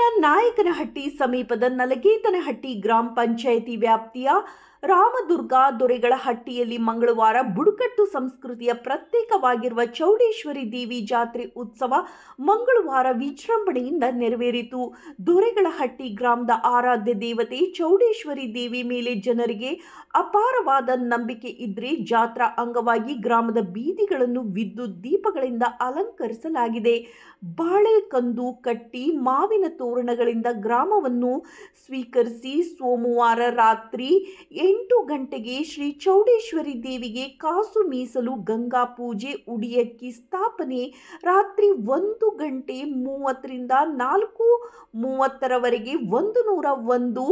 ಊರಿನ ನಾಯಕನಹಟ್ಟಿ ಸಮೀಪದ ನಲಗೇತನಹಟ್ಟಿ ಗ್ರಾಮ ಪಂಚಾಯಿತಿ ವ್ಯಾಪ್ತಿಯ ರಾಮದುರ್ಗ ದೊರೆಗಳಹಟ್ಟಿಯಲ್ಲಿ ಮಂಗಳವಾರ ಬುಡಕಟ್ಟು ಸಂಸ್ಕೃತಿಯ ಪ್ರತ್ಯೇಕವಾಗಿರುವ ಚೌಡೇಶ್ವರಿ ದೇವಿ ಜಾತ್ರೆ ಉತ್ಸವ ಮಂಗಳವಾರ ವಿಜೃಂಭಣೆಯಿಂದ ನೆರವೇರಿತು. ದೊರೆಗಳಹಟ್ಟಿ ಗ್ರಾಮದ ಆರಾಧ್ಯ ದೇವತೆ ಚೌಡೇಶ್ವರಿ ದೇವಿ ಮೇಲೆ ಜನರಿಗೆ ಅಪಾರವಾದ ನಂಬಿಕೆ ಇದ್ರೆ ಜಾತ್ರಾ ಅಂಗವಾಗಿ ಗ್ರಾಮದ ಬೀದಿಗಳನ್ನು ವಿದ್ಯುತ್ ದೀಪಗಳಿಂದ ಅಲಂಕರಿಸಲಾಗಿದೆ. ಬಾಳೆಕಂದು ಕಟ್ಟಿ ಮಾವಿನ ತೋರಣಗಳಿಂದ ಗ್ರಾಮವನ್ನು ಸ್ವೀಕರಿಸಿ ಸೋಮವಾರ ರಾತ್ರಿ 8 ಗಂಟೆಗೆ ಶ್ರೀ ಚೌಡೇಶ್ವರಿ ದೇವಿಗೆ ಕಾಸು ಮೀಸಲು ಗಂಗಾ ಪೂಜೆ, ಉಡಿಯಕ್ಕಿ ಸ್ಥಾಪನೆ, ರಾತ್ರಿ 1:30ರಿಂದ 4:30ರವರೆಗೆ 101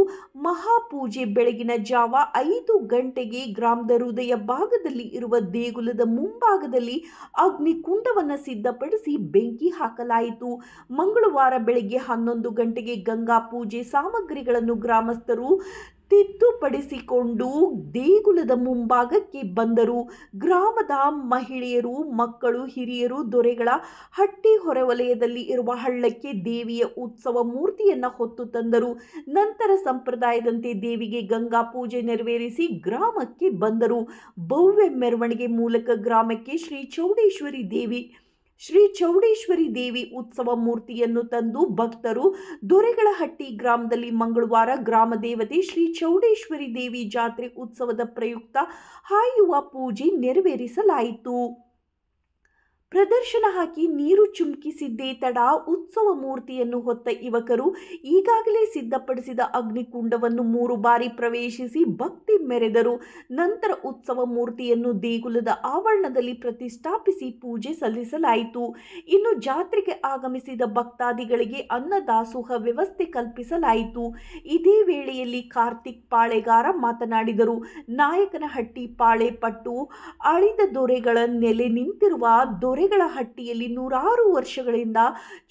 ಮಹಾಪೂಜೆ, ಬೆಳಗಿನ ಜಾವ 5 ಗಂಟೆಗೆ ಗ್ರಾಮದ ಹೃದಯ ಭಾಗದಲ್ಲಿ ಇರುವ ದೇಗುಲದ ಮುಂಭಾಗದಲ್ಲಿ ಅಗ್ನಿಕುಂಡವನ್ನು ಸಿದ್ಧಪಡಿಸಿ ಬೆಂಕಿ ಹಾಕಲಾಯಿತು. ಮಂಗಳವಾರ ಬೆಳಗ್ಗೆ 11 ಗಂಟೆಗೆ ಗಂಗಾ ಪೂಜೆ ಸಾಮಗ್ರಿಗಳನ್ನು ಗ್ರಾಮಸ್ಥರು ತಿದ್ದುಪಡಿಸಿಕೊಂಡು ದೇಗುಲದ ಮುಂಭಾಗಕ್ಕೆ ಬಂದರು. ಗ್ರಾಮದ ಮಹಿಳೆಯರು, ಮಕ್ಕಳು, ಹಿರಿಯರು ದೊರೆಗಳ ಹಟ್ಟಿ ಹೊರವಲಯದಲ್ಲಿ ಇರುವ ಹಳ್ಳಕ್ಕೆ ದೇವಿಯ ಉತ್ಸವ ಮೂರ್ತಿಯನ್ನು ಹೊತ್ತು ತಂದರು. ನಂತರ ಸಂಪ್ರದಾಯದಂತೆ ದೇವಿಗೆ ಗಂಗಾ ಪೂಜೆ ನೆರವೇರಿಸಿ ಗ್ರಾಮಕ್ಕೆ ಬಂದರು. ಭವ್ಯ ಮೆರವಣಿಗೆ ಮೂಲಕ ಗ್ರಾಮಕ್ಕೆ ಶ್ರೀ ಚೌಡೇಶ್ವರಿ ದೇವಿ ಉತ್ಸವ ಮೂರ್ತಿಯನ್ನು ತಂದು ಭಕ್ತರು ದೊರೆಗಳಹಟ್ಟಿ ಗ್ರಾಮದಲ್ಲಿ ಮಂಗಳವಾರ ಗ್ರಾಮ ದೇವತೆ ಶ್ರೀ ಚೌಡೇಶ್ವರಿ ದೇವಿ ಜಾತ್ರೆ ಉತ್ಸವದ ಪ್ರಯುಕ್ತ ಹಾಯುವ ಪೂಜೆ ನೆರವೇರಿಸಲಾಯಿತು. ಪ್ರದರ್ಶನ ಹಾಕಿ ನೀರು ಚುಮುಕಿಸಿದ್ದೇ ತಡ ಉತ್ಸವ ಮೂರ್ತಿಯನ್ನು ಹೊತ್ತ ಯುವಕರು ಈಗಾಗಲೇ ಸಿದ್ಧಪಡಿಸಿದ ಅಗ್ನಿಕುಂಡವನ್ನು 3 ಬಾರಿ ಪ್ರವೇಶಿಸಿ ಭಕ್ತಿ ಮೆರೆದರು. ನಂತರ ಉತ್ಸವ ಮೂರ್ತಿಯನ್ನು ದೇಗುಲದ ಆವರಣದಲ್ಲಿ ಪ್ರತಿಷ್ಠಾಪಿಸಿ ಪೂಜೆ ಸಲ್ಲಿಸಲಾಯಿತು. ಇನ್ನು ಜಾತ್ರೆಗೆ ಆಗಮಿಸಿದ ಭಕ್ತಾದಿಗಳಿಗೆ ಅನ್ನದಾಸೋಹ ವ್ಯವಸ್ಥೆ ಕಲ್ಪಿಸಲಾಯಿತು. ಇದೇ ವೇಳೆಯಲ್ಲಿ ಕಾರ್ತಿಕ್ ಪಾಳೆಗಾರ ಮಾತನಾಡಿದರು. ನಾಯಕನಹಟ್ಟಿ ಪಾಳೆಪಟ್ಟು ಅಳಿದ ದೊರೆಗಳ ನೆಲೆ ನಿಂತಿರುವ ದೊರೆಗಳಹಟ್ಟಿಯಲ್ಲಿ 100 ವರ್ಷಗಳಿಂದ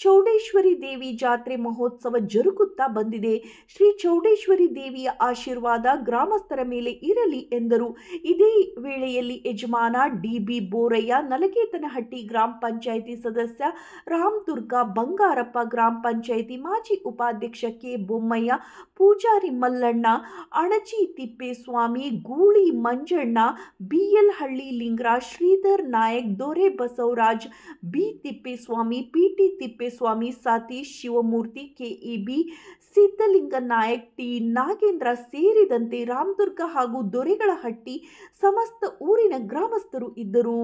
ಚೌಡೇಶ್ವರಿ ದೇವಿ ಜಾತ್ರೆ ಮಹೋತ್ಸವ ಜರುಗುತ್ತಾ ಬಂದಿದೆ. ಶ್ರೀ ಚೌಡೇಶ್ವರಿ ದೇವಿಯ ಆಶೀರ್ವಾದ ಗ್ರಾಮಸ್ಥರ ಮೇಲೆ ಇರಲಿ ಎಂದರು. ಇದೇ ವೇಳೆಯಲ್ಲಿ ಯಜಮಾನ ಡಿ.ಬಿ. ಬೋರಯ್ಯ, ನಲಗೇತನಹಟ್ಟಿ ಗ್ರಾಮ ಪಂಚಾಯಿತಿ ಸದಸ್ಯ ರಾಮದುರ್ಗ ಬಂಗಾರಪ್ಪ, ಗ್ರಾಮ ಪಂಚಾಯಿತಿ ಮಾಜಿ ಉಪಾಧ್ಯಕ್ಷ K. Bommaiah, Pujari Mallanna, Anaji Thippeswamy, Guli Manjanna, BL. Halli Lingaraj, Sridhar Nayak, Dore Basavaraj, B. Thippeswamy, PT. Thippeswamy, Satish, Shivamurthy, KEB. Siddalinga Nayak, T. Nagendra ಸೇರಿದಂತೆ ರಾಮದುರ್ಗ ಹಾಗೂ ದೊರೆಗಳಹಟ್ಟಿ ಸಮಸ್ತ ಊರಿನ ಗ್ರಾಮಸ್ಥರು ಇದ್ದರು.